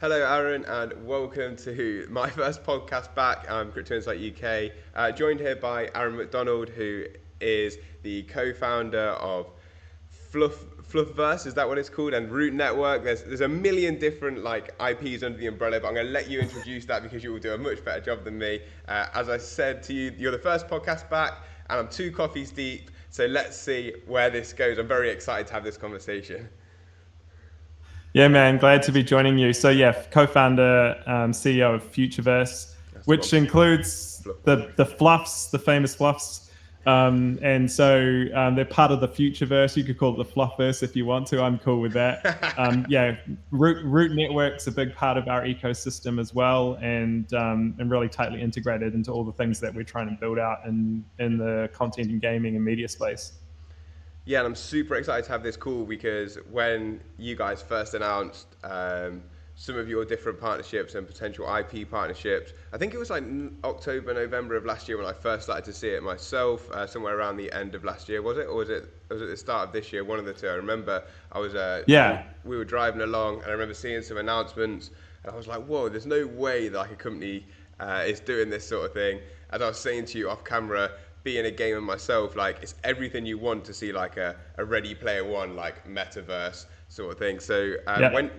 Hello, Aaron, and welcome to my first podcast back. I'm CryptoInsightUK, joined here by Aaron McDonald, who is the co-founder of Fluffverse, is that what it's called? And Root Network. There's a million different IPs under the umbrella, but I'm going to let you introduce that because you will do a much better job than me. As I said to you, you're the first podcast back, and I'm 2 coffees deep. So let's see where this goes. I'm very excited to have this conversation. Yeah, man, glad to be joining you. So yeah, co-founder, CEO of Futureverse, which includes the fluffs, the famous fluffs. And so they're part of the Futureverse. You could call it the Fluffverse if you want to. I'm cool with that. Yeah, Root Network's a big part of our ecosystem as well, and really tightly integrated into all the things that we're trying to build out in the content and gaming and media space. Yeah, and I'm super excited to have this call because when you guys first announced some of your different partnerships and potential IP partnerships, I think it was October, November of last year when I first started to see it myself, somewhere around the end of last year, was it? Or was it the start of this year? One of the two. I remember I was, we were driving along and I remember seeing some announcements and I was like, whoa, there's no way that a company is doing this sort of thing. As I was saying to you off camera, being a gamer myself, it's everything you want to see, a Ready Player One, Metaverse sort of thing. So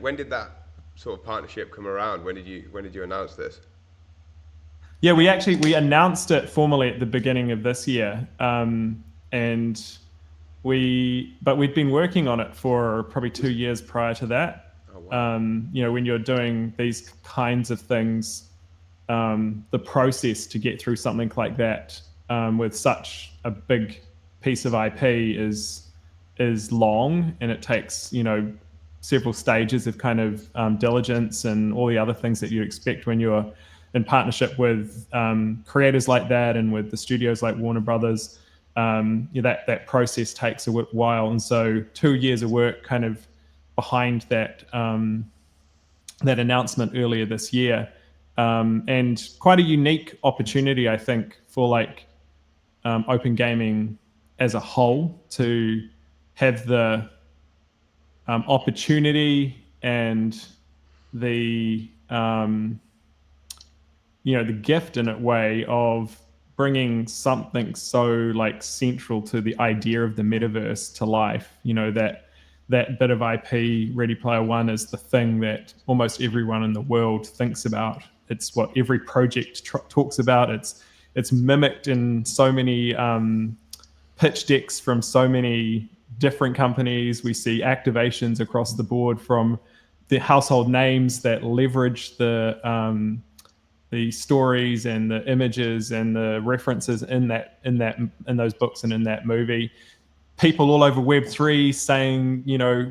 when did that sort of partnership come around? When did you announce this? Yeah, we announced it formally at the beginning of this year, but we'd been working on it for probably 2 years prior to that. Oh, wow. When you're doing these kinds of things, the process to get through something like that with such a big piece of IP is long, and it takes several stages of kind of diligence and all the other things that you expect when you're in partnership with creators like that and with the studios like Warner Brothers. That process takes a while, and so 2 years of work kind of behind that that announcement earlier this year, and quite a unique opportunity, I think, for open gaming as a whole to have the opportunity and the the gift in a way of bringing something so central to the idea of the metaverse to life. That bit of IP, Ready Player One, is the thing that almost everyone in the world thinks about. It's what every project talks about. It's mimicked in so many pitch decks from so many different companies. We see activations across the board from the household names that leverage the stories and the images and the references in those books and in that movie. People all over Web3 saying,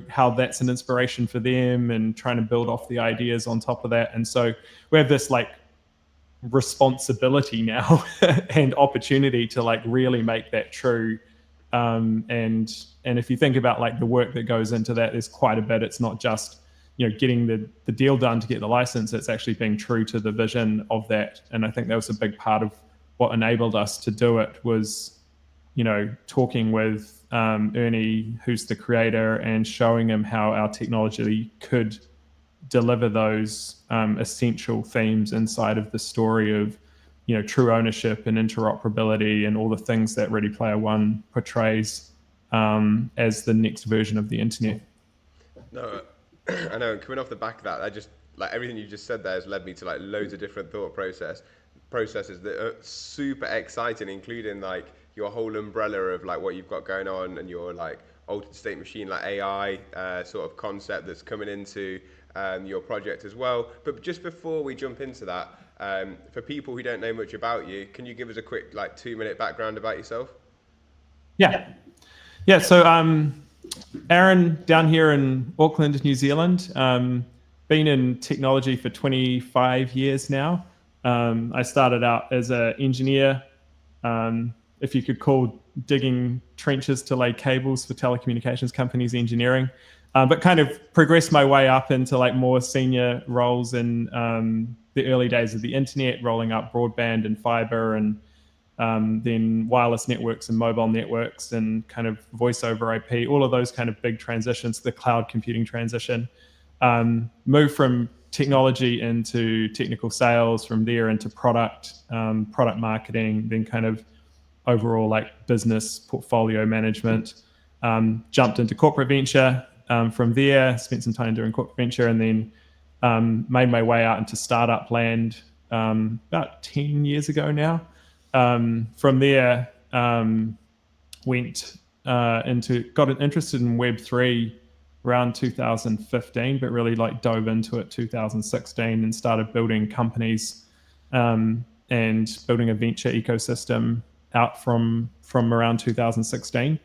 how that's an inspiration for them and trying to build off the ideas on top of that. And so we have this responsibility now and opportunity to really make that true. And if you think about the work that goes into that, there's quite a bit. It's not just getting the deal done to get the license. It's actually being true to the vision of that. And I think that was a big part of what enabled us to do it was talking with Ernie, who's the creator, and showing him how our technology could deliver those essential themes inside of the story of true ownership and interoperability and all the things that Ready Player One portrays as the next version of the internet. No, I know. And coming off the back of that, I just everything you just said there has led me to loads of different thought processes that are super exciting, including your whole umbrella of what you've got going on and your altered state machine AI sort of concept that's coming into your project as well. But just before we jump into that, for people who don't know much about you, can you give us a quick 2-minute background about yourself? Yeah. So Aaron, down here in Auckland, New Zealand, been in technology for 25 years now. I started out as an engineer, if you could call digging trenches to lay cables for telecommunications companies engineering, but kind of progressed my way up into more senior roles in the early days of the internet, rolling out broadband and fiber, and then wireless networks and mobile networks and kind of voice over IP, all of those kind of big transitions, the cloud computing transition. Moved from technology into technical sales, from there into product marketing, then kind of overall like business portfolio management. Jumped into corporate venture. From there, spent some time doing corporate venture, and then made my way out into startup land about 10 years ago now. From there, got interested in Web3 around 2015, but really like dove into it 2016 and started building companies and building a venture ecosystem out from around 2016.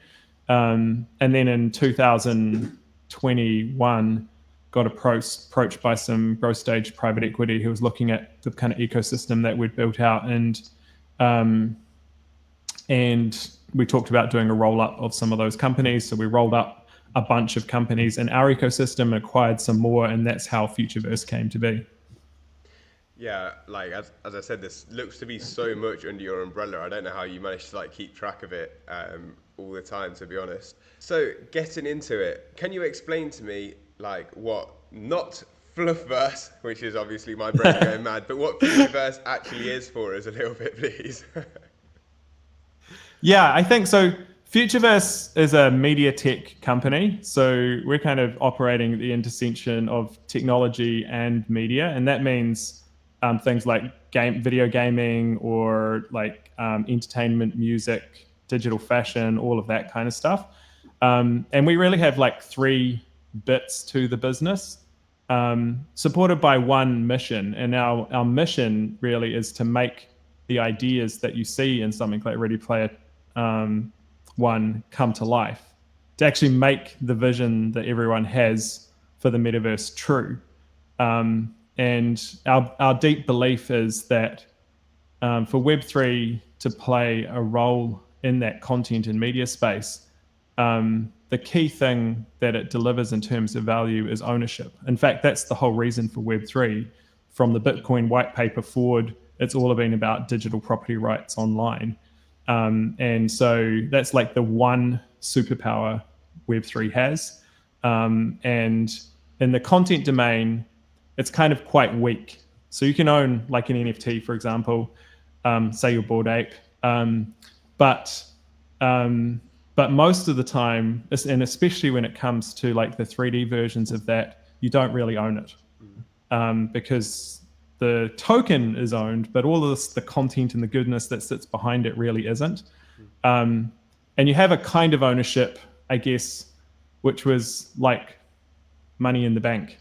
And then in 2021, got approached by some growth stage private equity who was looking at the kind of ecosystem that we'd built out, and we talked about doing a roll up of some of those companies. So we rolled up a bunch of companies in our ecosystem, acquired some more, and that's how Futureverse came to be. Yeah, like as I said, this looks to be so much under your umbrella. I don't know how you manage to like keep track of it all the time, to be honest. So getting into it, can you explain to me like what not Fluffverse, which is obviously my brain going mad, but what Futureverse actually is for us a little bit, please? Yeah, I think so. Futureverse is a media tech company. So we're kind of operating at the intersection of technology and media. And that means things like video gaming, or like entertainment, music, digital fashion, all of that kind of stuff. And we really have like 3 bits to the business, supported by one mission. And our mission really is to make the ideas that you see in something like Ready Player One come to life, to actually make the vision that everyone has for the metaverse true. And our deep belief is that for Web3 to play a role in that content and media space, the key thing that it delivers in terms of value is ownership. In fact, that's the whole reason for Web3. From the Bitcoin white paper forward, it's all been about digital property rights online. And so that's like the one superpower Web3 has. And in the content domain, it's kind of quite weak. So you can own like an NFT, for example, say your Bored Ape, but most of the time, and especially when it comes to like the 3D versions of that, you don't really own it, because the token is owned, but all of the content and the goodness that sits behind it really isn't. And you have a kind of ownership, I guess, which was like money in the bank,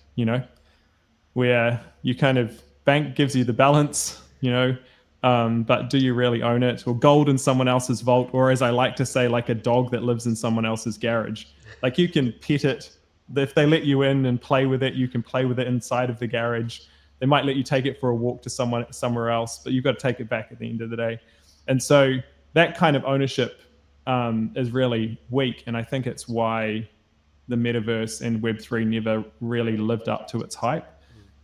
where you kind of, bank gives you the balance, but do you really own it? Or gold in someone else's vault, or as I like to say, like a dog that lives in someone else's garage. Like you can pet it. If they let you in and play with it, you can play with it inside of the garage. They might let you take it for a walk to somewhere else, but you've got to take it back at the end of the day. And so that kind of ownership is really weak. And I think it's why the metaverse and Web3 never really lived up to its hype.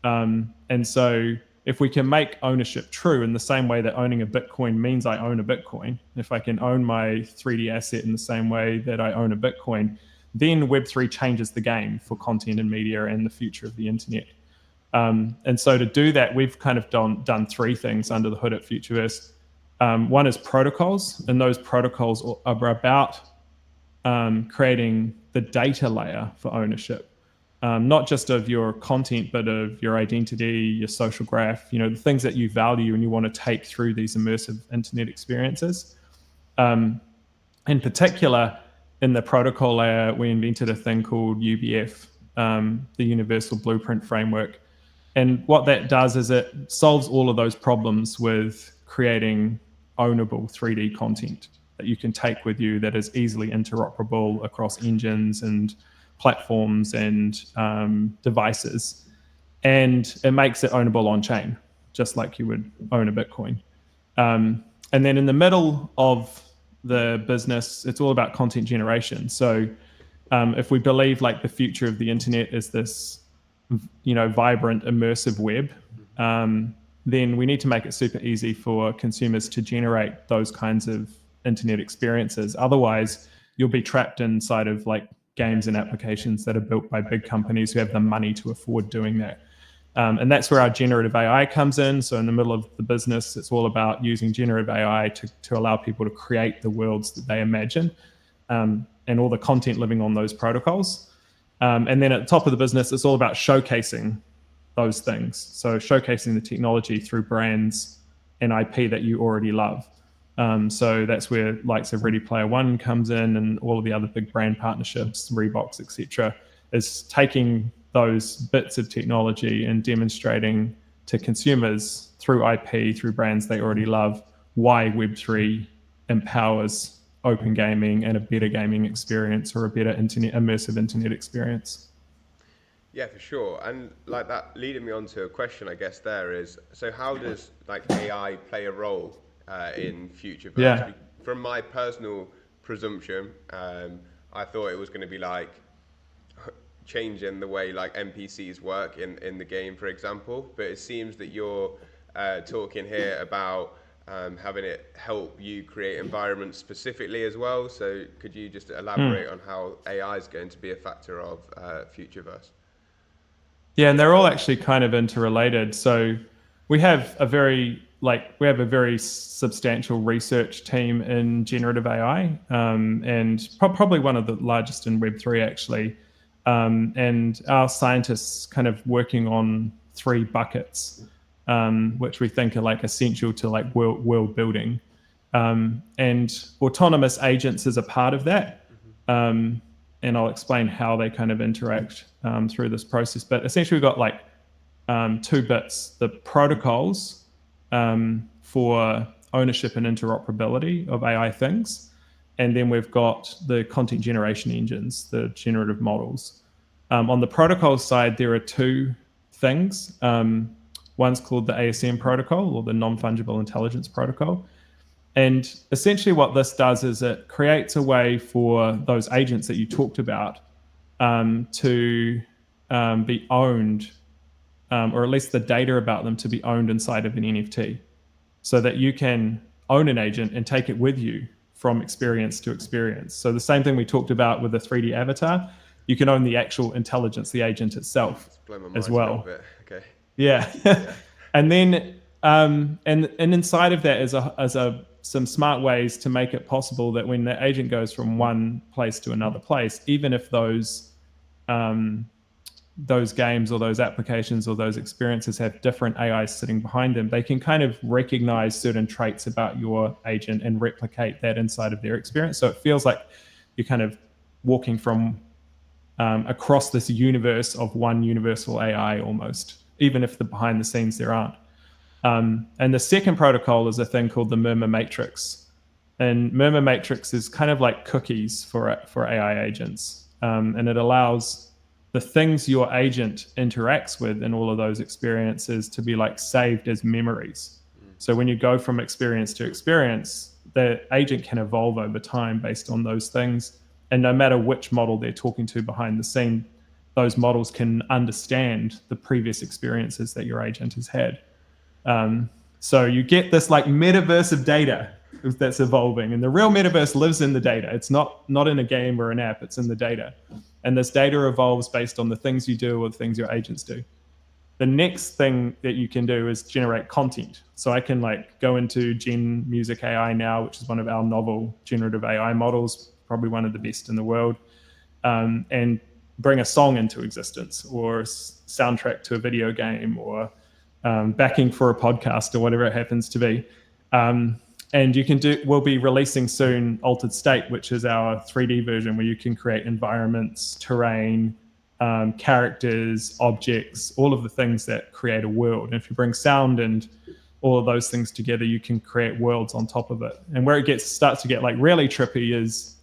And so if we can make ownership true in the same way that owning a Bitcoin means I own a Bitcoin, if I can own my 3D asset in the same way that I own a Bitcoin, then Web3 changes the game for content and media and the future of the internet. And so to do that, we've kind of done 3 things under the hood at Futureverse. One is protocols, and those protocols are about creating the data layer for ownership. Not just of your content, but of your identity, your social graph, the things that you value and you want to take through these immersive internet experiences. In particular, in the protocol layer, we invented a thing called UBF, the Universal Blueprint Framework. And what that does is it solves all of those problems with creating ownable 3D content that you can take with you, that is easily interoperable across engines and platforms and devices, and it makes it ownable on chain, just like you would own a Bitcoin. And then in the middle of the business, it's all about content generation. So if we believe like the future of the internet is this, vibrant, immersive web, then we need to make it super easy for consumers to generate those kinds of internet experiences. Otherwise, you'll be trapped inside of like games and applications that are built by big companies who have the money to afford doing that. And that's where our generative AI comes in. So in the middle of the business, it's all about using generative AI to allow people to create the worlds that they imagine, and all the content living on those protocols. And then at the top of the business, it's all about showcasing those things. So showcasing the technology through brands and IP that you already love. So that's where likes of Ready Player One comes in, and all of the other big brand partnerships, Reeboks, etc., is taking those bits of technology and demonstrating to consumers through IP, through brands they already love, why Web3 empowers open gaming and a better gaming experience, or a better immersive internet experience. Yeah, for sure. And like that leading me on to a question, I guess there is, so how does like AI play a role in Futureverse? Yeah. From my personal presumption, I thought it was going to be like changing the way like NPCs work in the game, for example. But it seems that you're talking here about having it help you create environments specifically as well. So could you just elaborate on how AI is going to be a factor of Futureverse? Yeah, and they're all actually kind of interrelated. So we have a very substantial research team in generative AI, and probably one of the largest in Web3 actually. And our scientists kind of working on three buckets, which we think are like essential to like world building. And autonomous agents is a part of that. And I'll explain how they kind of interact through this process. But essentially, we've got like two bits: the protocols for ownership and interoperability of AI things, and then we've got the content generation engines, the generative models. On the protocol side, there are two things. One's called the ASM protocol, or the Non-Fungible Intelligence Protocol. And essentially what this does is it creates a way for those agents that you talked about to be owned, or at least the data about them to be owned inside of an NFT, so that you can own an agent and take it with you from experience to experience. So the same thing we talked about with the 3D avatar, you can own the actual intelligence, the agent itself, as well. A bit. Okay. Yeah. Yeah. And then and inside of that is some smart ways to make it possible that when the agent goes from one place to another place, even if those games or those applications or those experiences have different AIs sitting behind them, they can kind of recognize certain traits about your agent and replicate that inside of their experience. So it feels like you're kind of walking from across this universe of one universal AI almost, even if behind the scenes there aren't. And the second protocol is a thing called the Murmur Matrix. And Murmur Matrix is kind of like cookies for AI agents. And it allows the things your agent interacts with in all of those experiences to be like saved as memories. So when you go from experience to experience, the agent can evolve over time based on those things. And no matter which model they're talking to behind the scene, those models can understand the previous experiences that your agent has had. So you get this like metaverse of data that's evolving, and the real metaverse lives in the data. It's not in a game or an app, it's in the data. And this data evolves based on the things you do or the things your agents do. The next thing that you can do is generate content. So I can like go into Gen Music AI now, which is one of our novel generative AI models, probably one of the best in the world, and bring a song into existence, or a soundtrack to a video game, or backing for a podcast, or whatever it happens to be. And we'll be releasing soon Altered State, which is our 3D version where you can create environments, terrain, characters, objects, all of the things that create a world. And if you bring sound and all of those things together, you can create worlds on top of it. And where it starts to get like really trippy is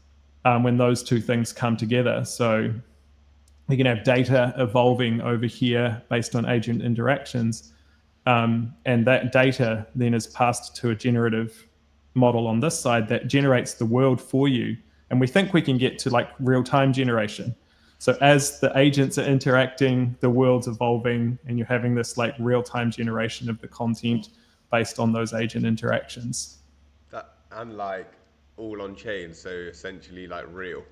when those two things come together. So we can have data evolving over here based on agent interactions. And that data then is passed to a generative model on this side that generates the world for you. And we think we can get to like real-time generation. So as the agents are interacting, the world's evolving, and you're having this like real-time generation of the content based on those agent interactions. And like all on chain, so essentially like real.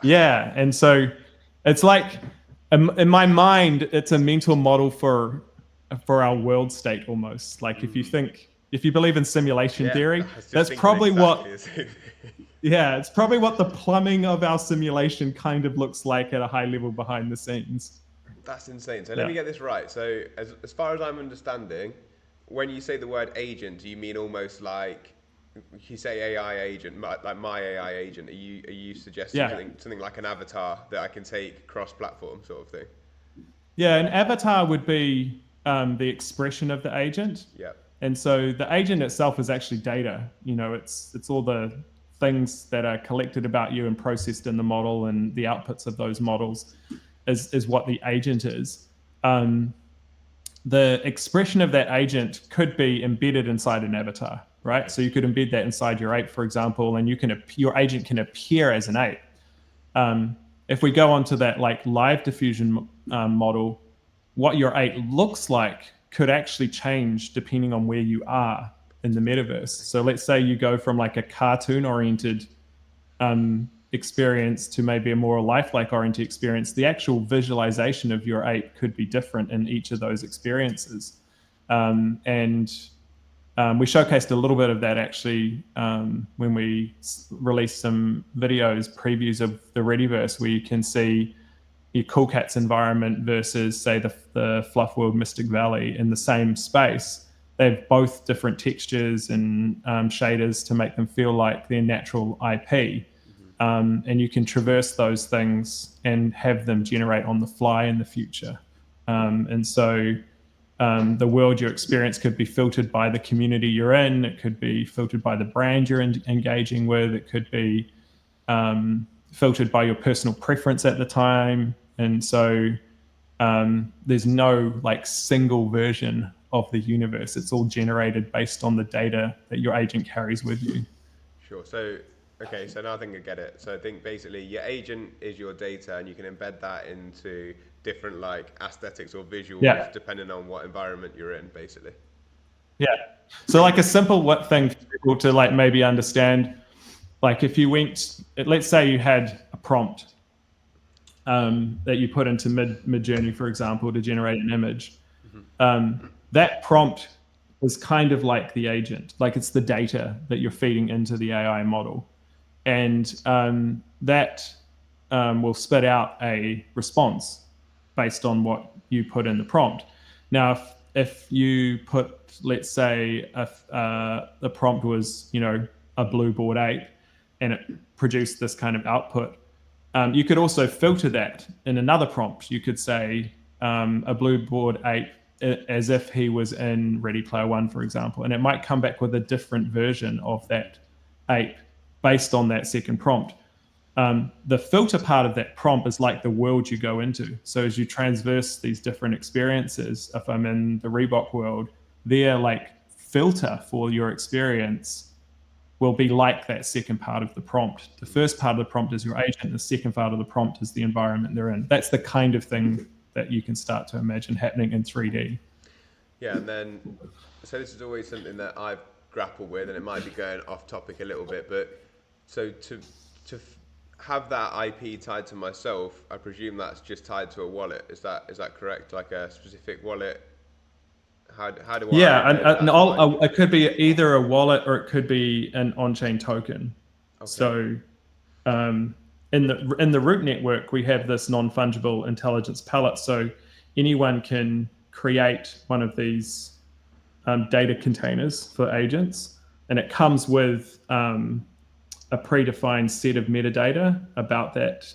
Yeah, and so it's like in my mind, it's a mental model for our world state almost. Like if you believe in simulation theory, that's probably exactly it's probably what the plumbing of our simulation kind of looks like at a high level behind the scenes. That's insane. So let me get this right. So as far as I'm understanding, when you say the word agent, do you mean almost like you say AI agent, like my AI agent? Are you suggesting something like an avatar that I can take cross-platform sort of thing? Yeah, an avatar would be the expression of the agent. Yeah. And so the agent itself is actually data. You know, it's all the things that are collected about you and processed in the model, and the outputs of those models is what the agent is. The expression of that agent could be embedded inside an avatar, right? So you could embed that inside your ape, for example, and your agent can appear as an ape. If we go on to that like live diffusion model, what your ape looks like could actually change depending on where you are in the metaverse. So let's say you go from like a cartoon oriented experience to maybe a more lifelike oriented experience. The actual visualization of your ape could be different in each of those experiences. And we showcased a little bit of that actually when we released some videos, previews of the Readyverse, where you can see your Cool Cats environment versus, say, the Fluff World Mystic Valley in the same space. They have both different textures and shaders to make them feel like their natural IP. And you can traverse those things and have them generate on the fly in the future. And so the world you experience could be filtered by the community you're in. It could be filtered by the brand you're engaging with. It could be filtered by your personal preference at the time. And so there's no like single version of the universe. It's all generated based on the data that your agent carries with you. Sure. So, okay, so now I think I get it. So I think basically your agent is your data, and you can embed that into different like aesthetics or visuals depending on what environment you're in, basically. Yeah. So like a simple thing for people to like maybe understand, like if you went, let's say you had a prompt that you put into Midjourney, for example, to generate an image. That prompt is kind of like the agent, like it's the data that you're feeding into the AI model. And that will spit out a response based on what you put in the prompt. Now, if you put, let's say, the prompt was, a blue bored ape, and it produced this kind of output, you could also filter that in another prompt. You could say a blue bored ape as if he was in Ready Player One, for example, and it might come back with a different version of that ape based on that second prompt. The filter part of that prompt is like the world you go into. So as you transverse these different experiences, if I'm in the Reebok world, their like filter for your experience will be like that second part of the prompt. The first part of the prompt is your agent. The second part of the prompt is the environment they're in. That's the kind of thing that you can start to imagine happening in 3D. Yeah, and then, so this is always something that I've grappled with, and it might be going off topic a little bit, but so to have that IP tied to myself, I presume that's just tied to a wallet. Is that correct? Like a specific wallet? How do I? Yeah, and it could be either a wallet or it could be an on-chain token. Okay. So in the root network, we have this non-fungible intelligence palette. So anyone can create one of these data containers for agents, and it comes with a predefined set of metadata about that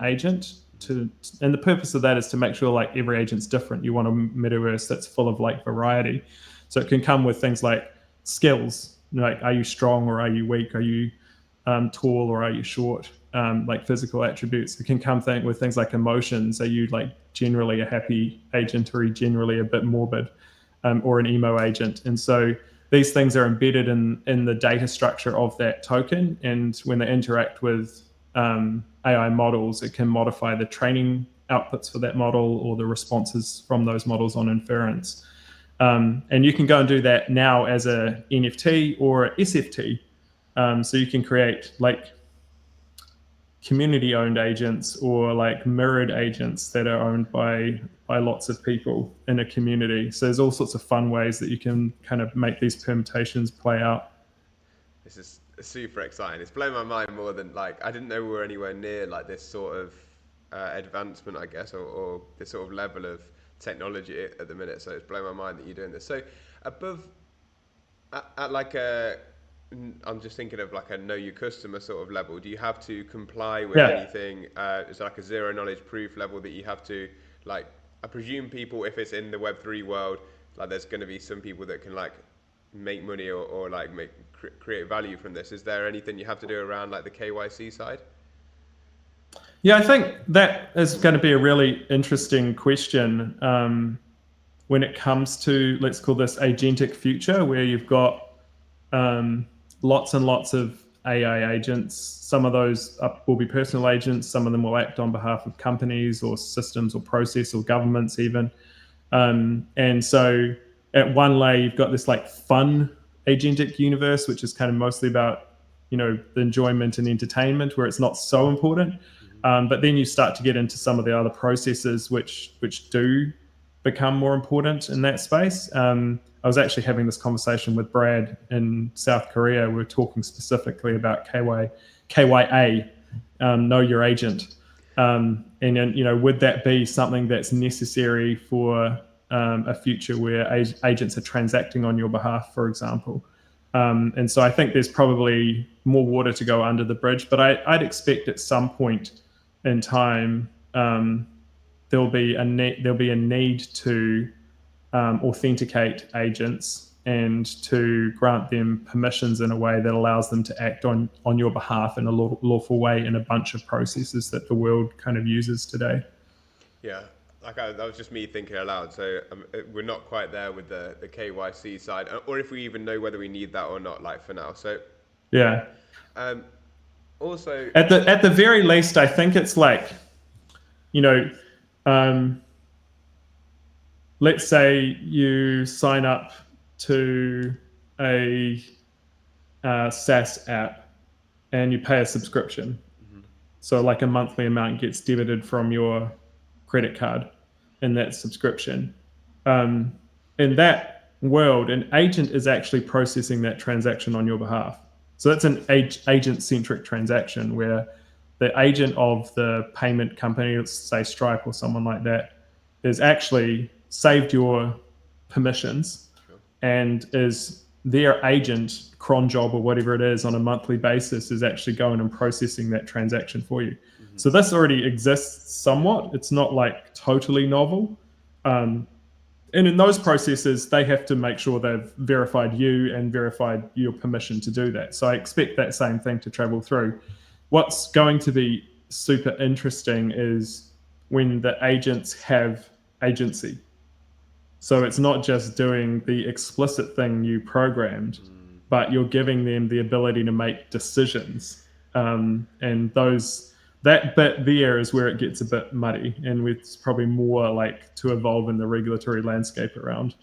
agent. And the purpose of that is to make sure like every agent's different. You want a metaverse that's full of like variety. So it can come with things like skills, like are you strong or are you weak? Are you tall or are you short? Like physical attributes. It can come with things like emotions. Are you like generally a happy agent, or are you generally a bit morbid, or an emo agent? And so these things are embedded in the data structure of that token. And when they interact with AI models, it can modify the training outputs for that model or the responses from those models on inference. And you can go and do that now as a NFT or a SFT. So you can create like community-owned agents or like mirrored agents that are owned by lots of people in a community. So there's all sorts of fun ways that you can kind of make these permutations play out. This is super exciting. It's blown my mind more than like I didn't know we were anywhere near like this sort of advancement, I guess, or this sort of level of technology at the minute. So it's blown my mind that you're doing this. So above at like a I'm just thinking of like a know your customer sort of level. Do you have to comply with anything? Is there like a zero knowledge proof level that you have to like? I presume people, if it's in the Web3 world, like there's going to be some people that can like make money or like create value from this. Is there anything you have to do around like the KYC side? Yeah, I think that is going to be a really interesting question when it comes to, let's call this agentic future, where you've got lots and lots of AI agents. Some of those will be personal agents. Some of them will act on behalf of companies or systems or process or governments even. And so at one layer, you've got this like fun agentic universe, which is kind of mostly about, the enjoyment and entertainment, where it's not so important. But then you start to get into some of the other processes which do become more important in that space. I was actually having this conversation with Brad in South Korea. We were talking specifically about KYA, know your agent. And would that be something that's necessary for a future where agents are transacting on your behalf, for example? And so I think there's probably more water to go under the bridge, but I'd expect at some point in time there'll be a need to authenticate agents and to grant them permissions in a way that allows them to act on your behalf in a lawful way in a bunch of processes that the world kind of uses today. Yeah, like that was just me thinking aloud. So we're not quite there with the KYC side, or if we even know whether we need that or not, like for now. So yeah. Also, at the very least, I think it's like, let's say you sign up to a SaaS app and you pay a subscription. Mm-hmm. So like a monthly amount gets debited from your credit card in that subscription. In that world, an agent is actually processing that transaction on your behalf. So that's an agent-centric transaction where the agent of the payment company, let's say Stripe or someone like that, is actually saved your permissions and is their agent, cron job or whatever it is on a monthly basis, is actually going and processing that transaction for you. Mm-hmm. So this already exists somewhat. It's not like totally novel. And in those processes, they have to make sure they've verified you and verified your permission to do that. So I expect that same thing to travel through. What's going to be super interesting is when the agents have agency. So it's not just doing the explicit thing you programmed, but you're giving them the ability to make decisions. And that bit there is where it gets a bit muddy, and it's probably more like to evolve in the regulatory landscape around.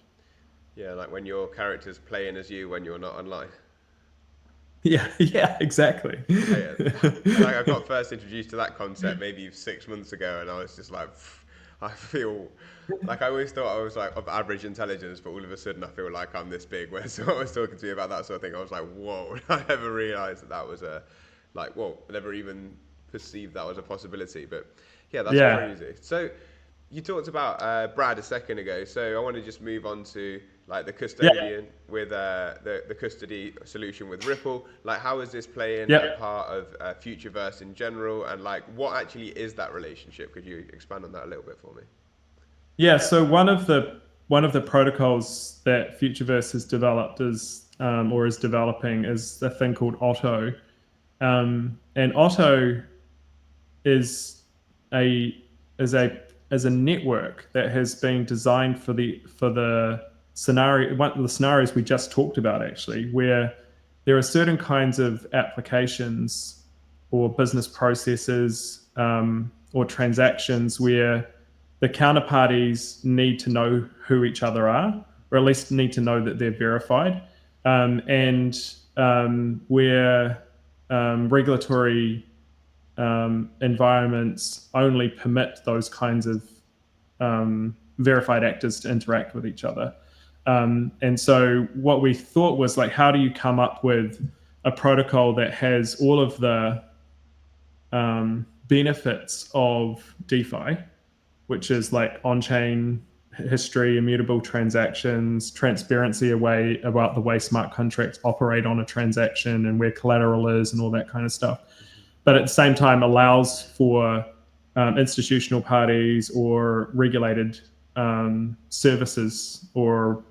Yeah, like when your character's playing as you when you're not online. Yeah, exactly. I got first introduced to that concept maybe 6 months ago, and I was just like, I feel like I always thought I was like of average intelligence, but all of a sudden I feel like I'm this big. When someone was talking to me about that sort of thing, I was like, whoa! I never realized that was I never even perceived that was a possibility. But yeah, that's crazy. So you talked about Brad a second ago, so I want to just move on to like the custodian with the custody solution with Ripple. Like, how is this playing a part of Futureverse in general, and like what actually is that relationship? Could you expand on that a little bit for me? Yeah, so one of the protocols that Futureverse has developed is developing is a thing called Otto, and Otto is a network that has been designed for the scenario, one of the scenarios we just talked about actually, where there are certain kinds of applications or business processes or transactions where the counterparties need to know who each other are, or at least need to know that they're verified, and where regulatory environments only permit those kinds of verified actors to interact with each other. And so what we thought was like, how do you come up with a protocol that has all of the benefits of DeFi, which is like on-chain history, immutable transactions, transparency about the way smart contracts operate on a transaction and where collateral is and all that kind of stuff. But at the same time allows for institutional parties or regulated services or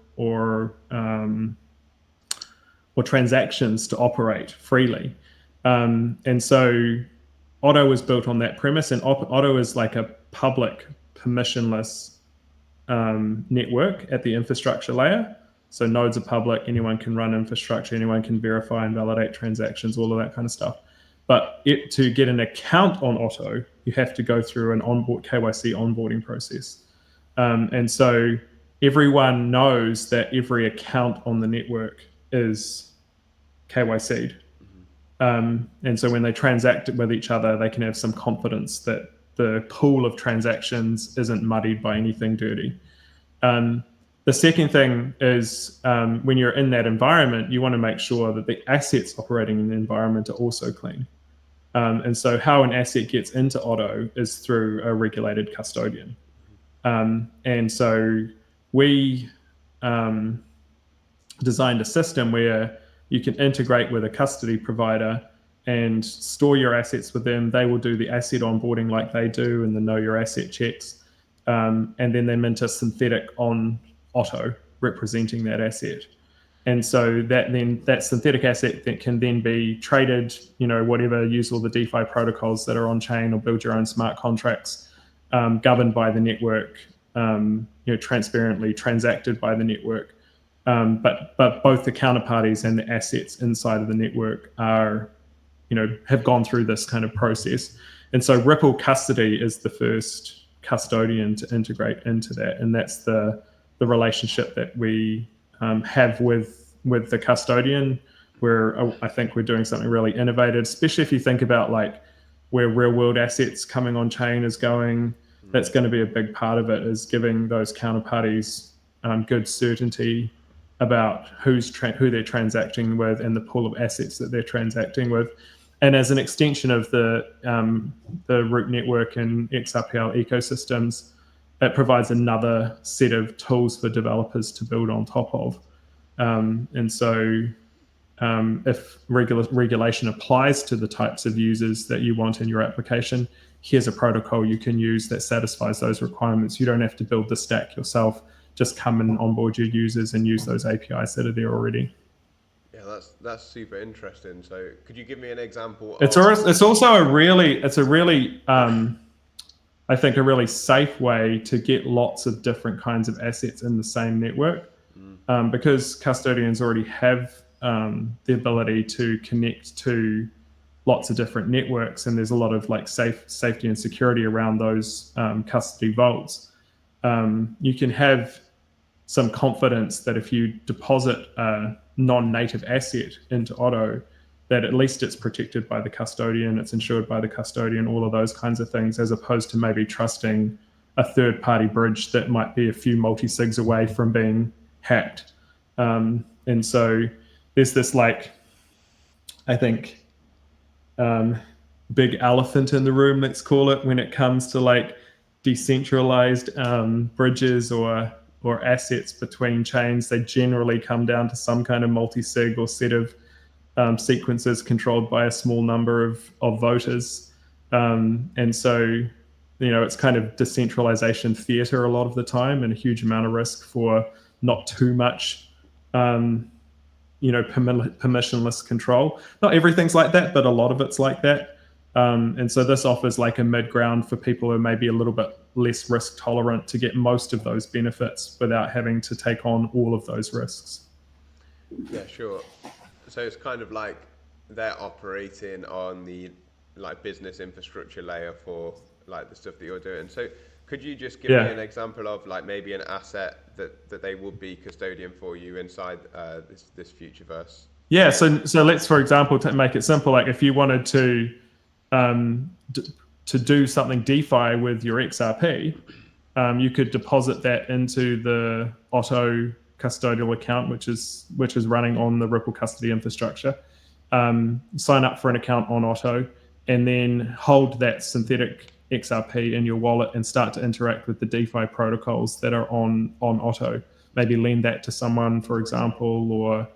transactions to operate freely. And so Otto was built on that premise, and Otto is like a public permissionless network at the infrastructure layer. So nodes are public, anyone can run infrastructure, anyone can verify and validate transactions, all of that kind of stuff. But to get an account on Otto, you have to go through an KYC onboarding process. And so everyone knows that every account on the network is KYC'd. And so when they transact with each other, they can have some confidence that the pool of transactions isn't muddied by anything dirty. The second thing is when you're in that environment, you want to make sure that the assets operating in the environment are also clean. And so how an asset gets into Otto is through a regulated custodian. And so we designed a system where you can integrate with a custody provider and store your assets with them. They will do the asset onboarding like they do and the know your asset checks. And then they mint a synthetic on Otto representing that asset. And so that synthetic asset that can then be traded, whatever, use all the DeFi protocols that are on chain or build your own smart contracts, governed by the network, transparently transacted by the network. But both the counterparties and the assets inside of the network are, have gone through this kind of process. And so Ripple Custody is the first custodian to integrate into that. And that's the relationship that we have with the custodian, where I think we're doing something really innovative, especially if you think about like where real world assets coming on chain is going. That's going to be a big part of it, is giving those counterparties good certainty about who they're transacting with and the pool of assets that they're transacting with. And as an extension of the Root network and XRPL ecosystems, it provides another set of tools for developers to build on top of. And so if regulation applies to the types of users that you want in your application, here's a protocol you can use that satisfies those requirements. You don't have to build the stack yourself. Just come and onboard your users and use those APIs that are there already. Yeah, that's super interesting. So could you give me an example? It's also a really I think a really safe way to get lots of different kinds of assets in the same network, because custodians already have the ability to connect to lots of different networks, and there's a lot of like safety and security around those custody vaults. You can have some confidence that if you deposit a non-native asset into Otto, that at least it's protected by the custodian, it's insured by the custodian, all of those kinds of things, as opposed to maybe trusting a third-party bridge that might be a few multi-sigs away from being hacked. And so there's this, like, I think, big elephant in the room, let's call it, when it comes to like decentralized bridges or assets between chains. They generally come down to some kind of multi-sig or set of sequences controlled by a small number of voters. And so, it's kind of decentralization theater a lot of the time, and a huge amount of risk for not too much, permissionless control. Not everything's like that, but a lot of it's like that. And so this offers like a mid-ground for people who may be a little bit less risk tolerant to get most of those benefits without having to take on all of those risks. Yeah, sure. So it's kind of like they're operating on the like business infrastructure layer for like the stuff that you're doing. So could you just give me an example of like maybe an asset that they would be custodian for you inside this Futureverse? Yeah, so let's, for example, to make it simple, like if you wanted to to do something DeFi with your XRP, you could deposit that into the Otto custodial account, which is running on the Ripple custody infrastructure. Sign up for an account on Otto, and then hold that synthetic XRP in your wallet and start to interact with the DeFi protocols that are on Otto. Maybe lend that to someone, for example, or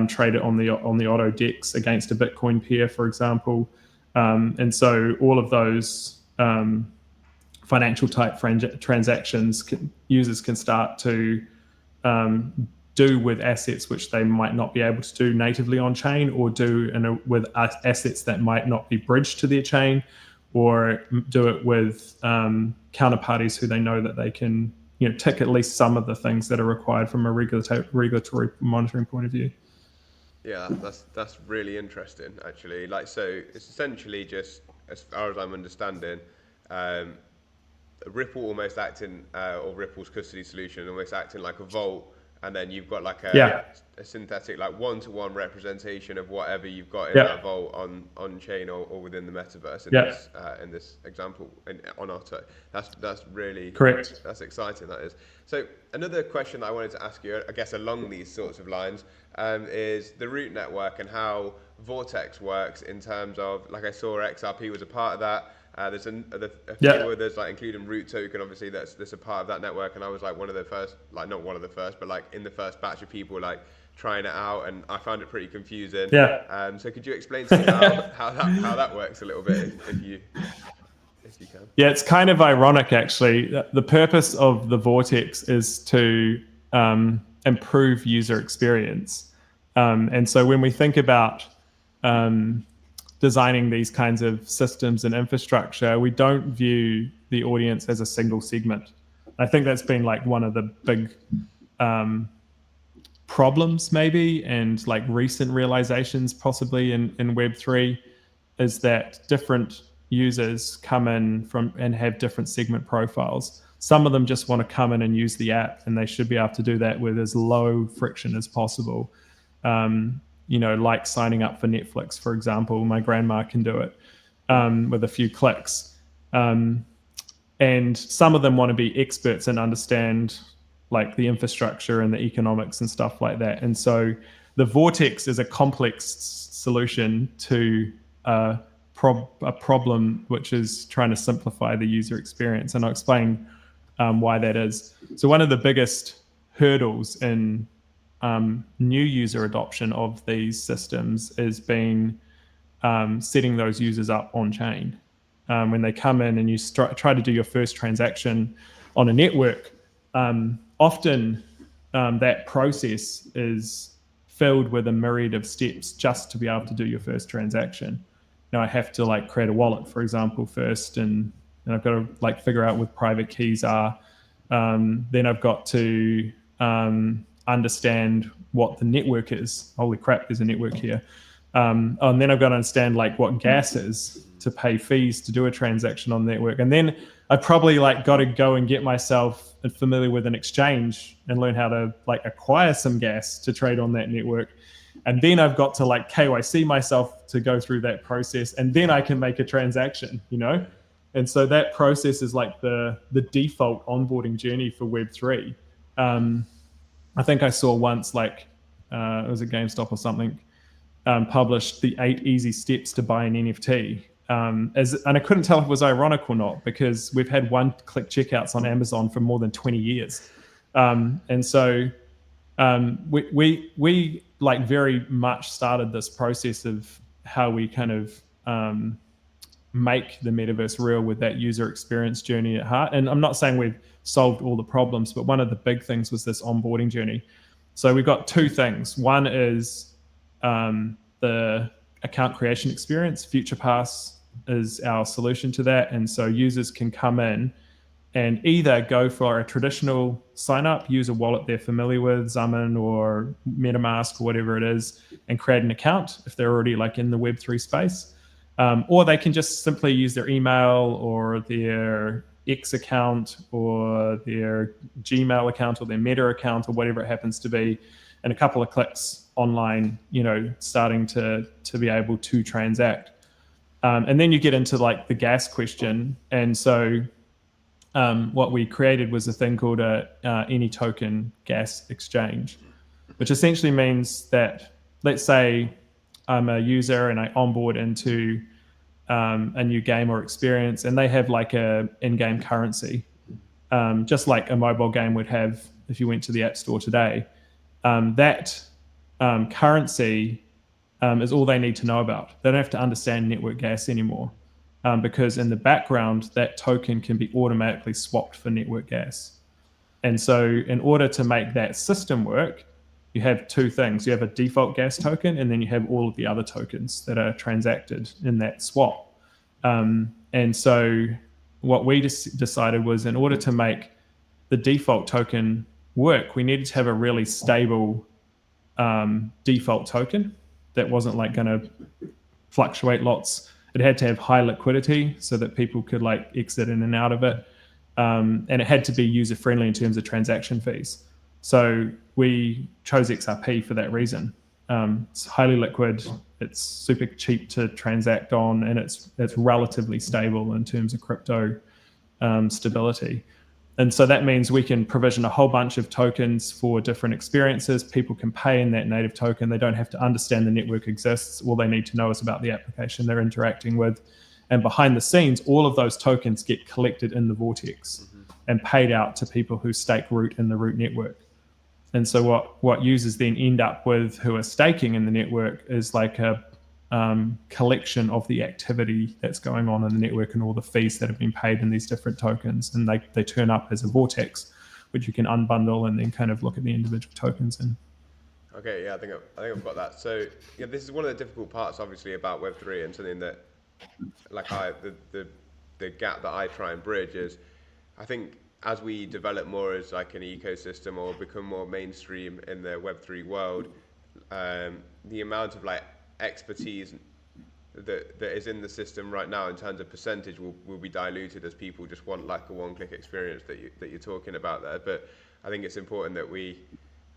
trade it on the Otto DEX against a Bitcoin pair, for example. And so all of those financial type transactions users can start to do with assets which they might not be able to do natively on chain, or do with assets that might not be bridged to their chain, or do it with counterparties who they know that they can tick at least some of the things that are required from a regulatory monitoring point of view. Yeah, that's really interesting, actually. Like, so it's essentially just, as far as I'm understanding, Ripple almost acting, or Ripple's custody solution almost acting like a vault, and then you've got like a synthetic, like one-to-one representation of whatever you've got in that vault on chain or within the metaverse in this example on Otto. That's really correct. That's exciting. That is. So another question that I wanted to ask you, I guess along these sorts of lines, is the root network and how Vortex works in terms of, like, I saw XRP was a part of that. There's a few others, like including Root Token, obviously that's a part of that network, and I was like one of the first, like not one of the first, but like in the first batch of people like trying it out, and I found it pretty confusing. So could you explain to me how that works a little bit, if you can? Yeah, it's kind of ironic, actually. The purpose of the Vortex is to improve user experience, and so when we think about designing these kinds of systems and infrastructure, we don't view the audience as a single segment. I think that's been like one of the big problems, maybe, and like recent realizations possibly in Web3, is that different users come in from and have different segment profiles. Some of them just want to come in and use the app, and they should be able to do that with as low friction as possible. Like signing up for Netflix, for example. My grandma can do it with a few clicks. And some of them want to be experts and understand like the infrastructure and the economics and stuff like that. And so the Vortex is a complex solution to a problem which is trying to simplify the user experience. And I'll explain why that is. So one of the biggest hurdles in new user adoption of these systems is being setting those users up on chain. When they come in and you try to do your first transaction on a network, often that process is filled with a myriad of steps just to be able to do your first transaction. Now I have to like create a wallet, for example, first, and I've got to like figure out what private keys are. Then I've got to understand what the network is. Holy crap, there's a network here. And then I've got to understand like what gas is to pay fees to do a transaction on the network. And then I probably like got to go and get myself familiar with an exchange and learn how to like acquire some gas to trade on that network. And then I've got to like KYC myself to go through that process, and then I can make a transaction, And so that process is like the default onboarding journey for Web3. I think I saw once, like it was a GameStop or something, published the 8 easy steps to buy an NFT. And I couldn't tell if it was ironic or not, because we've had one-click checkouts on Amazon for more than 20 years. And so we like very much started this process of how we kind of make the metaverse real with that user experience journey at heart. And I'm not saying we've solved all the problems, but one of the big things was this onboarding journey. So we've got 2 things. One is the account creation experience. FuturePass is our solution to that. And so users can come in and either go for a traditional sign up, use a wallet they're familiar with, Xamin or MetaMask or whatever it is, and create an account if they're already like in the Web3 space. Or they can just simply use their email or their X account or their Gmail account or their Meta account or whatever it happens to be, and a couple of clicks online, starting to be able to transact. And then you get into like the gas question. And so what we created was a thing called a any token gas exchange, which essentially means that, let's say I'm a user and I onboard into a new game or experience, and they have like a in-game currency, just like a mobile game would have if you went to the App Store today. That currency is all they need to know about. They don't have to understand network gas anymore, because in the background, that token can be automatically swapped for network gas. And so in order to make that system work, you have two things. You have a default gas token, and then you have all of the other tokens that are transacted in that swap. And so what we decided was, in order to make the default token work, we needed to have a really stable default token that wasn't like going to fluctuate lots. It had to have high liquidity so that people could like exit in and out of it. And it had to be user friendly in terms of transaction fees. So we chose XRP for that reason. It's highly liquid, it's super cheap to transact on, and it's relatively stable in terms of crypto stability. And so that means we can provision a whole bunch of tokens for different experiences. People can pay in that native token. They don't have to understand the network exists. All they need to know is about the application they're interacting with. And behind the scenes, all of those tokens get collected in the vortex and paid out to people who stake root in the root network. And so what users then end up with who are staking in the network is like a collection of the activity that's going on in the network and all the fees that have been paid in these different tokens. And they turn up as a vortex, which you can unbundle and then kind of look at the individual tokens in. Okay, yeah, I think I've got that. So yeah, this is one of the difficult parts, obviously, about Web3, and something that, like the gap that I try and bridge is, I think as we develop more as like an ecosystem or become more mainstream in the Web3 world, the amount of like expertise that is in the system right now in terms of percentage will be diluted as people just want like a one-click experience that you're talking about there. But I think it's important that we,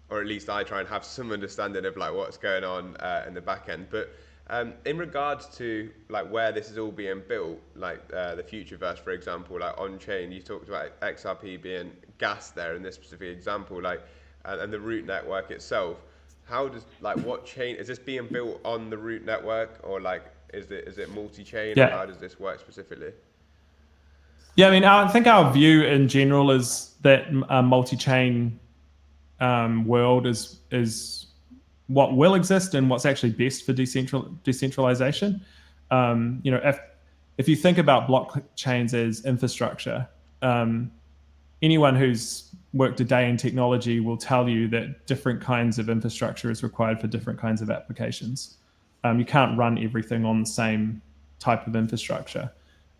or at least I, try and have some understanding of like what's going on in the back end. But in regards to like where this is all being built, like the Futureverse, for example, like on chain, you talked about XRP being gas there in this specific example, like and the root network itself. How does, like, what chain is this being built on the root network, or like is it multi-chain? Yeah. Or how does this work specifically? Yeah, I mean, I think our view in general is that a multi-chain world is what will exist and what's actually best for decentralization. If you think about blockchains as infrastructure, anyone who's worked a day in technology will tell you that different kinds of infrastructure is required for different kinds of applications. You can't run everything on the same type of infrastructure.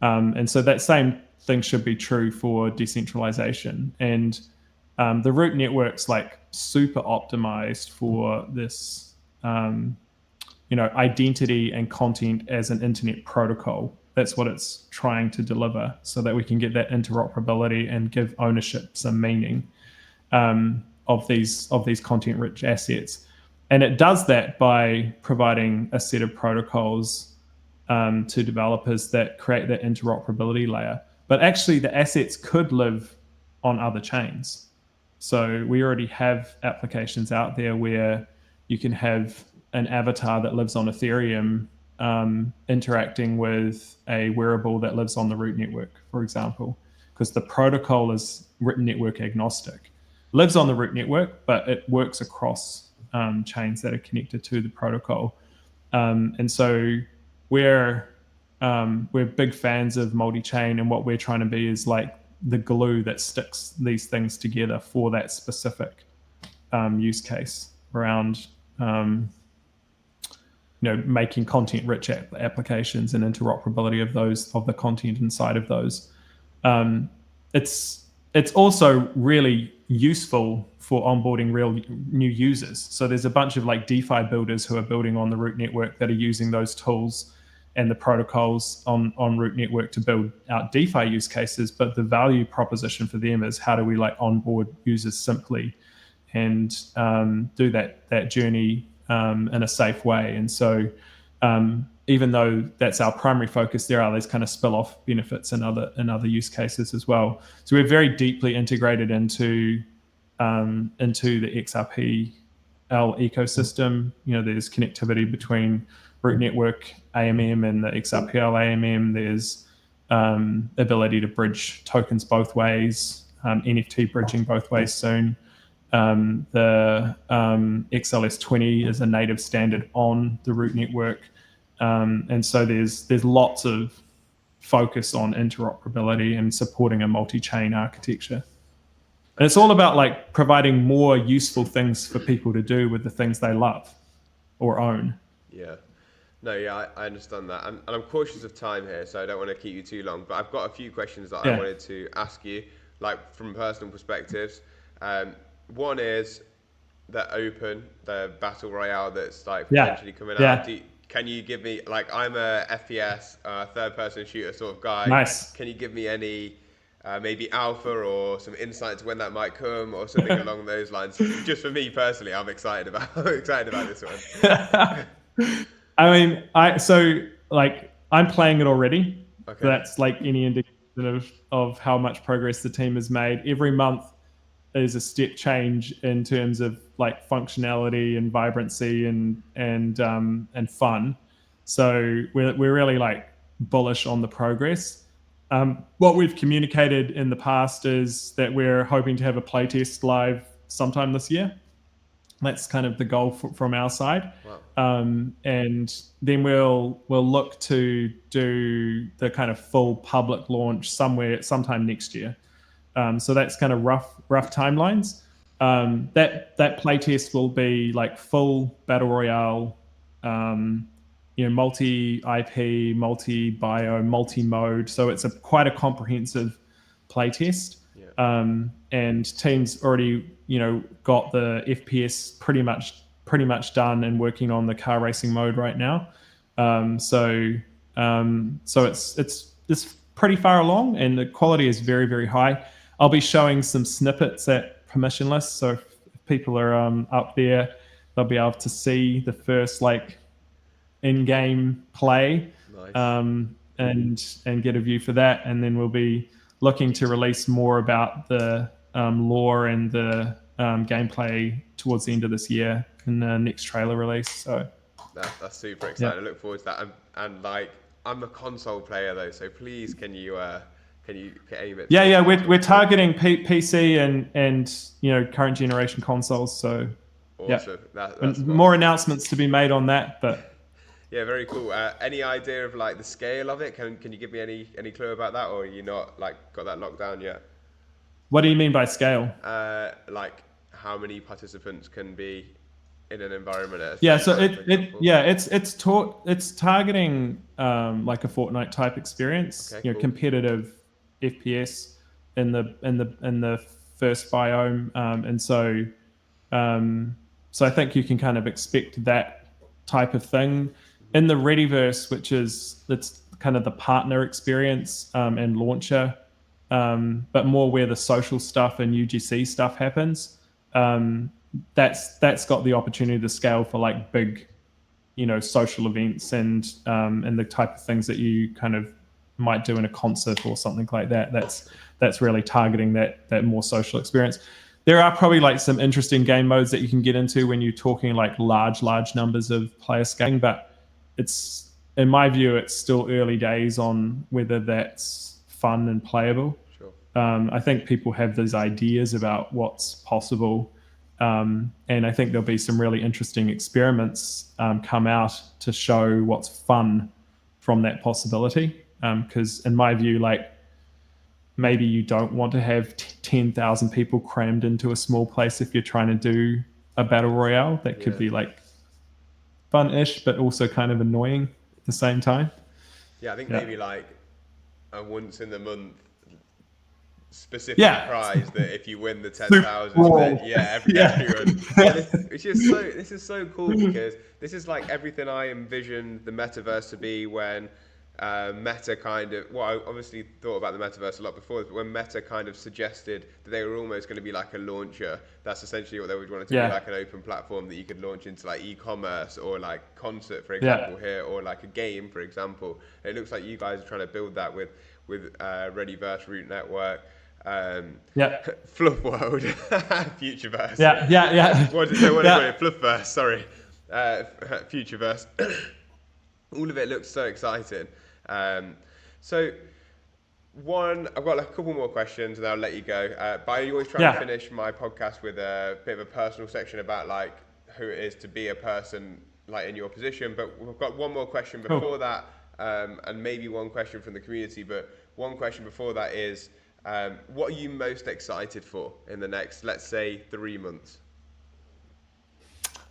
And so that same thing should be true for decentralization. And the root network's like super optimized for this, identity and content as an internet protocol. That's what it's trying to deliver, so that we can get that interoperability and give ownership some meaning of these content-rich assets. And it does that by providing a set of protocols to developers that create that interoperability layer. But actually, the assets could live on other chains. So we already have applications out there where you can have an avatar that lives on Ethereum interacting with a wearable that lives on the root network, for example, because the protocol is written network agnostic. Lives on the root network, but it works across chains that are connected to the protocol. And so we're big fans of multi-chain, and what we're trying to be is like the glue that sticks these things together for that specific use case around making content-rich applications and interoperability of the content inside of those. It's also really useful for onboarding real new users. So there's a bunch of like DeFi builders who are building on the root network that are using those tools and the protocols on root network to build out DeFi use cases. But the value proposition for them is, how do we like onboard users simply and do that journey in a safe way? And so even though that's our primary focus, there are these kind of spill-off benefits in other use cases as well. So we're very deeply integrated into the XRP ecosystem. There's connectivity between Root Network AMM and the XRPL AMM. There's ability to bridge tokens both ways, NFT bridging both ways soon. The XLS20 is a native standard on the Root Network. And so there's lots of focus on interoperability and supporting a multi-chain architecture. And it's all about like providing more useful things for people to do with the things they love or own. Yeah. No, yeah, I understand that. And I'm cautious of time here, so I don't want to keep you too long. But I've got a few questions that I wanted to ask you, like from personal perspectives. One is the battle royale that's like potentially coming out. Can you give me, like, I'm a FPS, third-person shooter sort of guy. Nice. Can you give me any maybe alpha or some insights when that might come or something along those lines? Just for me personally, I'm excited about this one. I mean, I'm playing it already. Okay. So that's like any indication of how much progress the team has made. Every month is a step change in terms of like functionality and vibrancy and fun. So we're really like bullish on the progress. What we've communicated in the past is that we're hoping to have a playtest live sometime this year. That's kind of the goal from our side. Wow. And then we'll look to do the kind of full public launch sometime next year. So that's kind of rough timelines. That playtest will be like full battle royale, multi-IP, multi-bio, multi-mode. So it's quite a comprehensive playtest. Yeah. And teams already, got the FPS pretty much done and working on the car racing mode right now. So it's pretty far along, and the quality is very, very high. I'll be showing some snippets at permissionless, so if people are up there, they'll be able to see the first like in-game play. Nice. And get a view for that, and then we'll be looking to release more about the lore and the gameplay towards the end of this year in the next trailer release. So that's super exciting. I look forward to that. And like, I'm a console player though, so please can you aim it? Yeah, we're targeting PC and current generation consoles. So awesome. That's more announcements to be made on that, but yeah, very cool. Any idea of like the scale of it? Can you give me any clue about that, or are you not like got that locked down yet? What do you mean by scale? Like how many participants can be in an environment? So it's targeting like a Fortnite type experience. Okay, cool. Competitive FPS in the first biome, and so I think you can kind of expect that type of thing in the Readyverse, which is it's kind of the partner experience and launcher, but more where the social stuff and UGC stuff happens. That's got the opportunity to scale for like big, social events and the type of things that you kind of might do in a concert or something like that. That's really targeting that more social experience. There are probably like some interesting game modes that you can get into when you're talking like large numbers of player scaling, but it's, in my view, it's still early days on whether that's fun and playable. Sure. I think people have these ideas about what's possible, and I think there'll be some really interesting experiments come out to show what's fun from that possibility. Because in my view, like, maybe you don't want to have 10,000 people crammed into a small place if you're trying to do a battle royale. That could be like fun-ish, but also kind of annoying at the same time. Yeah, I think maybe like a once in the month specific prize that if you win the 10,000, then everyone. This is so cool because this is like everything I envisioned the metaverse to be when Meta kind of, well, I obviously thought about the metaverse a lot before, but when Meta kind of suggested that they were almost going to be like a launcher, that's essentially what they would want it to be, like an open platform that you could launch into like e-commerce or like concert, for example, here, or like a game, for example. It looks like you guys are trying to build that with Readyverse, Root Network, Fluff World, Futureverse. What did they want to call it? Fluffverse, sorry. Futureverse. All of it looks so exciting. So I've got like a couple more questions and I'll let you go. But I always try to finish my podcast with a bit of a personal section about like who it is to be a person like in your position. But we've got one more question before that, and maybe one question from the community. But one question before that is, what are you most excited for in the next, let's say, 3 months?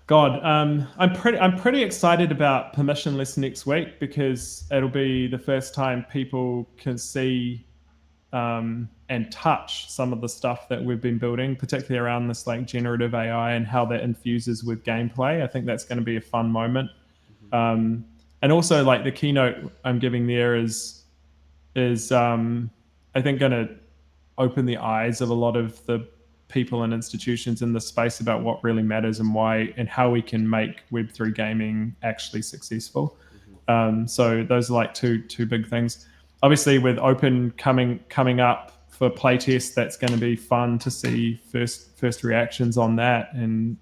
God, I'm pretty excited about permissionless next week because it'll be the first time people can see and touch some of the stuff that we've been building, particularly around this like generative AI and how that infuses with gameplay. I think that's going to be a fun moment. And also like the keynote I'm giving there is I think going to open the eyes of a lot of the people and institutions in the space about what really matters and why and how we can make Web3 gaming actually successful. So those are like two big things. Obviously, with Open coming up for playtest, that's going to be fun to see first reactions on that and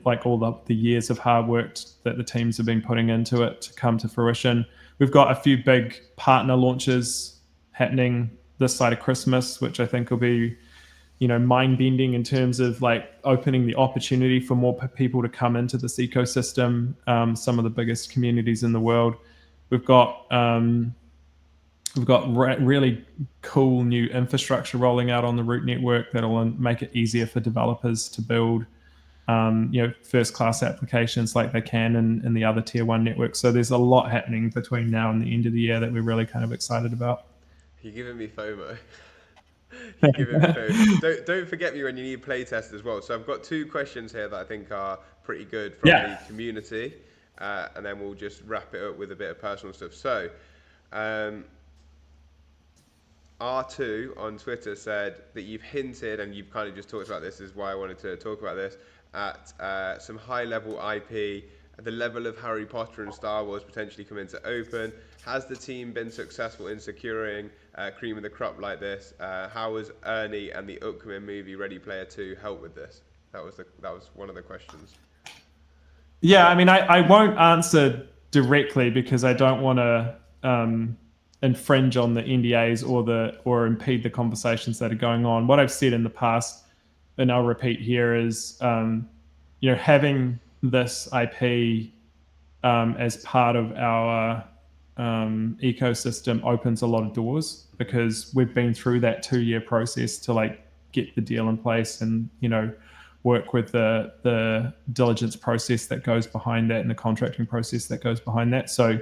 like all the years of hard work that the teams have been putting into it to come to fruition. We've got a few big partner launches happening this side of Christmas, which I think will be, mind-bending in terms of like opening the opportunity for more people to come into this ecosystem. Some of the biggest communities in the world. We've got really cool new infrastructure rolling out on the Root network that'll make it easier for developers to build, first-class applications like they can in the other tier 1 networks. So there's a lot happening between now and the end of the year that we're really kind of excited about. You're giving me FOMO. You're giving me FOMO. Don't forget me when you need playtest as well. So I've got 2 questions here that I think are pretty good from the community, and then we'll just wrap it up with a bit of personal stuff. So R2 on Twitter said that you've hinted, and you've kind of just talked about this, is why I wanted to talk about this, at some high-level IP, at the level of Harry Potter and Star Wars potentially come into Open. Has the team been successful in securing cream of the crop like this? How has Ernie and the upcoming movie Ready Player 2 help with this? That was one of the questions. Yeah, I mean, I won't answer directly because I don't want to infringe on the NDAs or impede the conversations that are going on. What I've said in the past, and I'll repeat here, is having this IP as part of our ecosystem opens a lot of doors because we've been through that 2-year process to like get the deal in place and work with the diligence process that goes behind that and the contracting process that goes behind that. So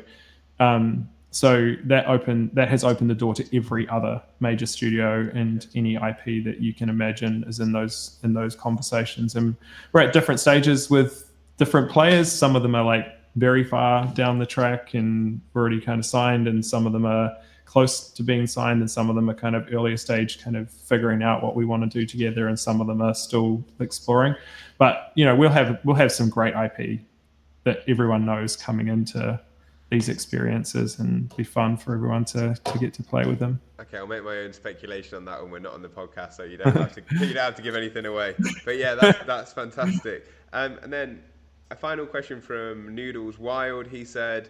that has opened the door to every other major studio, and any IP that you can imagine is in those conversations. And we're at different stages with different players. Some of them are like very far down the track and already kind of signed, and some of them are close to being signed, and some of them are kind of earlier stage, kind of figuring out what we want to do together, and some of them are still exploring. But we'll have some great IP that everyone knows coming into these experiences, and be fun for everyone to get to play with them. Okay, I'll make my own speculation on that when we're not on the podcast, so you don't have to give anything away. But yeah, that's fantastic. And then a final question from Noodles Wild. He said,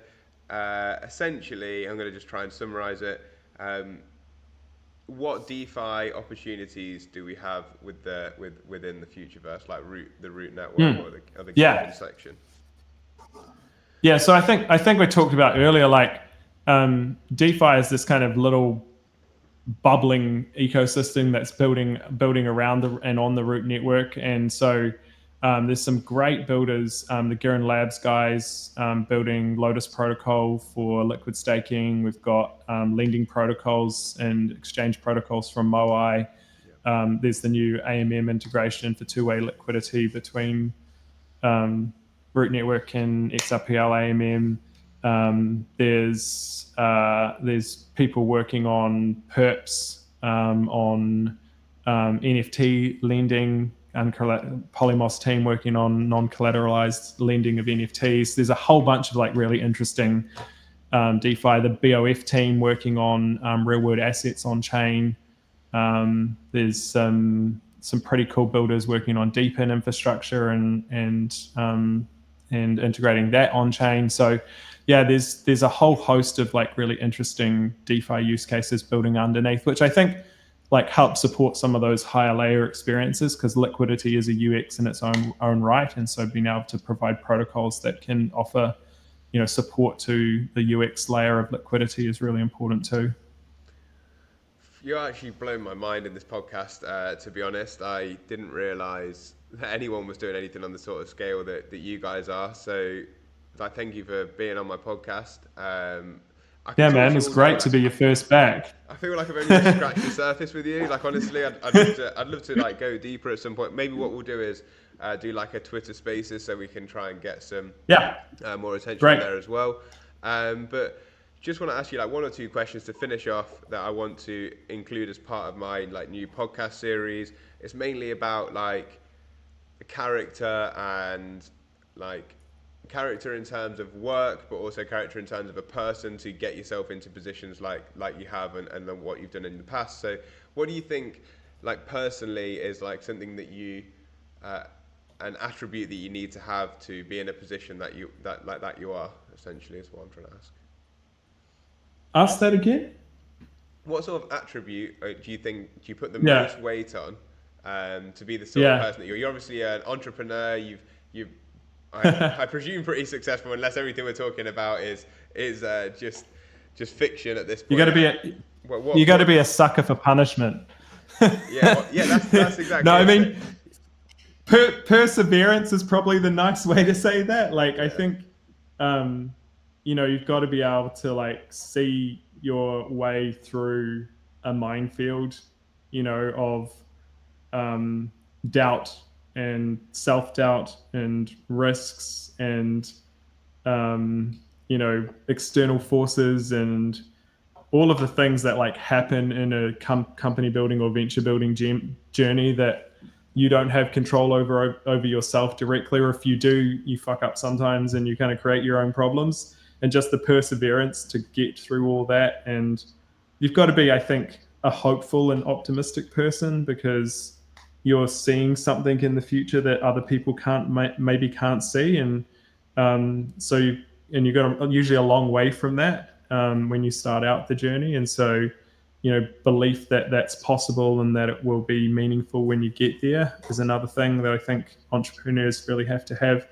essentially, I'm going to just try and summarize it. What DeFi opportunities do we have within the Futureverse, like the Root network or the gaming section? Yeah, so I think we talked about earlier, like DeFi is this kind of little bubbling ecosystem that's building around and on the Root network, and so there's some great builders. The Girin Labs guys building Lotus protocol for liquid staking. We've got lending protocols and exchange protocols from Moai. There's the new AMM integration for two-way liquidity between Root Network and XRPL AMM. There's people working on perps, on NFT lending, Polymos team working on non-collateralized lending of NFTs. There's a whole bunch of like really interesting DeFi. The BOF team working on real world assets on chain. There's some pretty cool builders working on DePIN infrastructure and integrating that on chain. So yeah, there's a whole host of like really interesting DeFi use cases building underneath, which I think like help support some of those higher layer experiences, because liquidity is a UX in its own right, and so being able to provide protocols that can offer support to the UX layer of liquidity is really important too. You're actually blown my mind in this podcast, to be honest. I didn't realize that anyone was doing anything on the sort of scale that you guys are. So I thank you for being on my podcast. Yeah, man, it's great to be your first back. I feel like I've only just scratched the surface with you. Like, honestly, I'd love to like go deeper at some point. Maybe what we'll do is do like a Twitter Spaces, so we can try and get some more attention there as well. But just want to ask you like one or two questions to finish off that I want to include as part of my like new podcast series. It's mainly about like character and like character in terms of work, but also character in terms of a person to get yourself into positions like you have and then what you've done in the past. So what do you think like personally is like something that you an attribute that you need to have to be in a position that you are, essentially, is what I'm trying to ask. Ask that again. What sort of attribute do you put the most weight on to be the sort of person that you're obviously an entrepreneur. I presume pretty successful, unless everything we're talking about is just fiction at this point. You got to be a sucker for punishment. That's exactly. No, I mean, perseverance is probably the nice way to say that. Like, I think, you've got to be able to like see your way through a minefield, of doubt and self-doubt and risks and external forces and all of the things that like happen in a company building or venture building journey that you don't have control over yourself directly, or if you do, you fuck up sometimes and you kind of create your own problems. And just the perseverance to get through all that. And you've got to be, I think, a hopeful and optimistic person, because you're seeing something in the future that other people maybe can't see. And you got usually a long way from that when you start out the journey. And so, belief that that's possible and that it will be meaningful when you get there is another thing that I think entrepreneurs really have to have.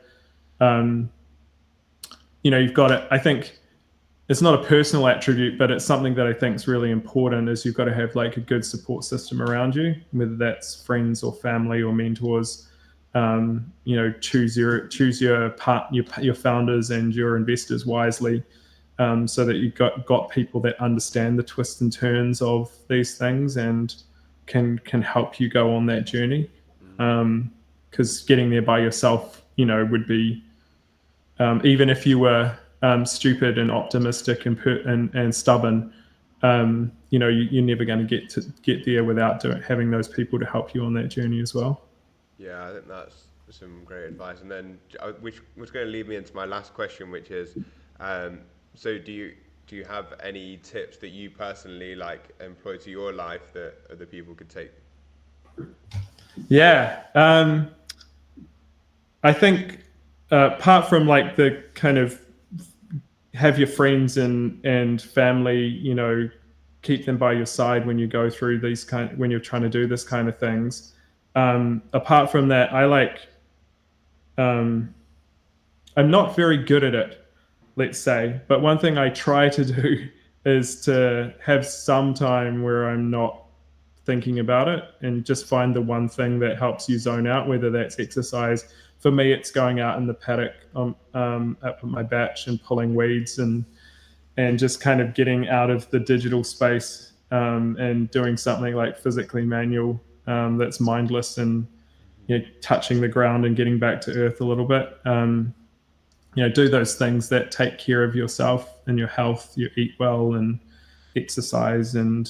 You've got it. I think it's not a personal attribute, but it's something that I think is really important, is you've got to have like a good support system around you, whether that's friends or family or mentors. Choose your founders and your investors wisely, so that you've got people that understand the twists and turns of these things and can help you go on that journey. Because getting there by yourself, would be, even if you were stupid and optimistic and stubborn, you're never going to get there without having those people to help you on that journey as well. Yeah, I think that's some great advice. And then, which was going to lead me into my last question, which is, so do you have any tips that you personally like employ to your life that other people could take? Yeah, I think apart from like the kind of have your friends and family, keep them by your side when you go through when you're trying to do this kind of things. Apart from that, I'm not very good at it, let's say, but one thing I try to do is to have some time where I'm not thinking about it and just find the one thing that helps you zone out, whether that's exercise. For me, it's going out in the paddock at my batch and pulling weeds and just kind of getting out of the digital space and doing something like physically manual that's mindless and touching the ground and getting back to earth a little bit. do those things that take care of yourself and your health. You eat well and exercise, and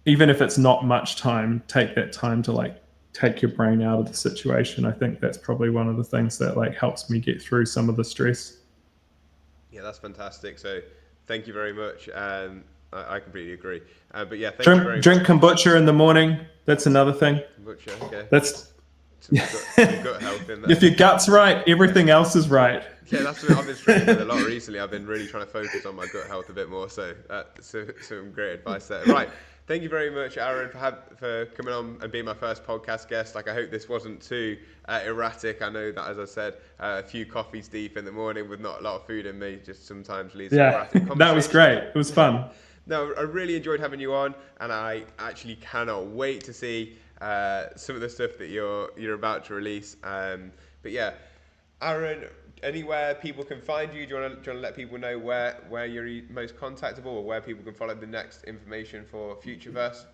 even if it's not much time, take that time to like take your brain out of the situation. I think that's probably one of the things that like helps me get through some of the stress. Yeah, that's fantastic. So thank you very much. I completely agree. But yeah, thank drink, you very drink much. kombucha in the morning. That's another thing. Kombucha, okay. That's some gut health in there. If your gut's right, everything else is right. Yeah, that's what I've been struggling with a lot recently. I've been really trying to focus on my gut health a bit more. So that's some great advice there. Right. Thank you very much, Aaron, for coming on and being my first podcast guest. Like, I hope this wasn't too erratic. I know that, as I said, a few coffees deep in the morning with not a lot of food in me just sometimes leads to erratic conversation. That was great. It was fun. No, I really enjoyed having you on, and I actually cannot wait to see some of the stuff that you're about to release. But yeah, Aaron, anywhere people can find you? Do you want to let people know where you're most contactable, or where people can follow the next information for Futureverse?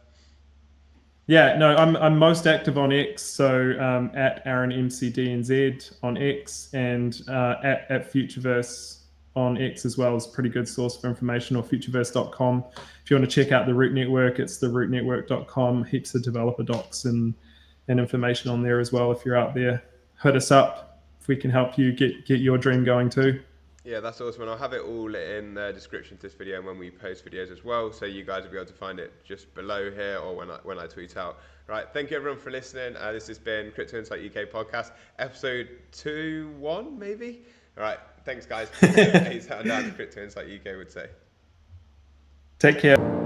Yeah, no, I'm most active on X, so at Aaron MCDNZ on X, and at Futureverse on X as well is a pretty good source for information, or futureverse.com. If you want to check out the Root Network, it's therootnetwork.com. Heaps of developer docs and information on there as well. If you're out there, hit us up if we can help you get your dream going too. Yeah, that's awesome, and I'll have it all in the description to this video and when we post videos as well, so you guys will be able to find it just below here or when I tweet out. Right, thank you everyone for listening. This has been Crypto Insight UK podcast, episode 2-1 maybe. All right, thanks guys. Peace out, as Crypto Insight UK would say. Take care.